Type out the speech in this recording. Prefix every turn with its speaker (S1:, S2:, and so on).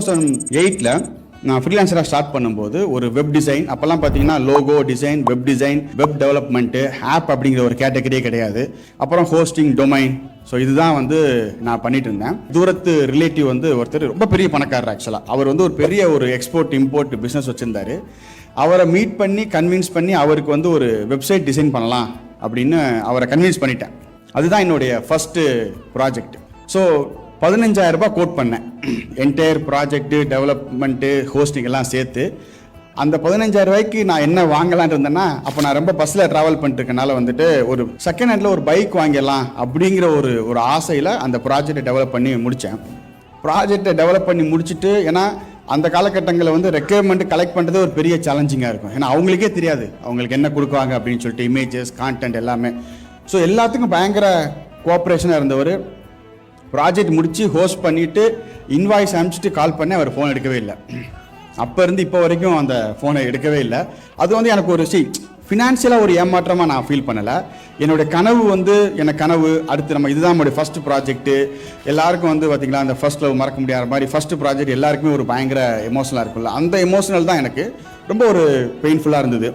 S1: 2008 நான் ஃப்ரீலான்சராக ஸ்டார்ட் பண்ணும்போது ஒரு வெப் டிசைன், அப்போல்லாம் பார்த்தீங்கன்னா logo design, web development, app அப்படிங்கிற ஒரு கேட்டகரியே கிடையாது. அப்புறம் ஹோஸ்டிங், டொமைன். ஸோ இதுதான் நான் பண்ணிட்டு இருந்தேன். தூரத்து ரிலேட்டிவ் ஒருத்தர் ரொம்ப பெரிய பணக்காரர். ஆக்சுவலாக அவர் ஒரு பெரிய ஒரு எக்ஸ்போர்ட் இம்போர்ட் பிஸ்னஸ் வச்சுருந்தாரு. அவரை மீட் பண்ணி கன்வின்ஸ் பண்ணி அவருக்கு ஒரு வெப்சைட் டிசைன் பண்ணலாம் அப்படின்னு அவரை கன்வின்ஸ் பண்ணிட்டேன். அதுதான் என்னுடைய ஃபஸ்ட்டு ப்ராஜெக்ட். ஸோ 15,000 ரூபாய் கோட் பண்ணேன். என்டையர் ப்ராஜெக்ட்டு, டெவலப்மெண்ட்டு, ஹோஸ்டிங் எல்லாம் சேர்த்து. அந்த 15,000 ரூபாய்க்கு நான் என்ன வாங்கலான் இருந்தேன்னா, அப்போ நான் ரொம்ப பஸ்ஸில் ட்ராவல் பண்ணிட்டுருக்கனால ஒரு செகண்ட் ஹேண்டில் ஒரு பைக் வாங்கிடலாம் அப்படிங்கிற ஒரு ஆசையில் அந்த ப்ராஜெக்டை டெவலப் பண்ணி முடித்தேன். ப்ராஜெக்டை டெவலப் பண்ணி முடிச்சுட்டு, ஏன்னா அந்த காலகட்டங்களில் ரெக்யர்மெண்ட் கலெக்ட் பண்ணுறது ஒரு பெரிய சேலஞ்சிங்காக இருக்கும். ஏன்னா அவங்களுக்கே தெரியாது அவங்களுக்கு என்ன கொடுக்குவாங்க அப்படின்னு சொல்லிட்டு, இமேஜஸ், கான்டென்ட் எல்லாமே. ஸோ எல்லாத்துக்கும் பயங்கர கோஆப்ரேஷனாக இருந்தவர். ப்ராஜெக்ட் முடித்து ஹோஸ்ட் பண்ணிவிட்டு இன்வாய்ஸ் அனுப்பிச்சிட்டு கால் பண்ணி அவர் ஃபோன் எடுக்கவே இல்லை. அப்போ இருந்து இப்போ வரைக்கும் அந்த ஃபோனை எடுக்கவே இல்லை. அது எனக்கு ஒரு ஃபினான்ஷியலாக ஒரு ஏமாற்றமாக நான் ஃபீல் பண்ணலை. என்னுடைய கனவு எனக்கு கனவு அடுத்து நம்ம இதுதான் நம்மளுடைய ஃபஸ்ட்டு ப்ராஜெக்ட்டு. எல்லாருக்கும் பார்த்திங்களா அந்த ஃபர்ஸ்ட் லவ் மறக்க முடியாத மாதிரி ஃபஸ்ட்டு ப்ராஜெக்ட் எல்லாருக்குமே ஒரு பயங்கர எமோஷனலாக இருக்கும்ல, அந்த எமோஷனல் தான் எனக்கு ரொம்ப ஒரு பெயின்ஃபுல்லாக இருந்தது.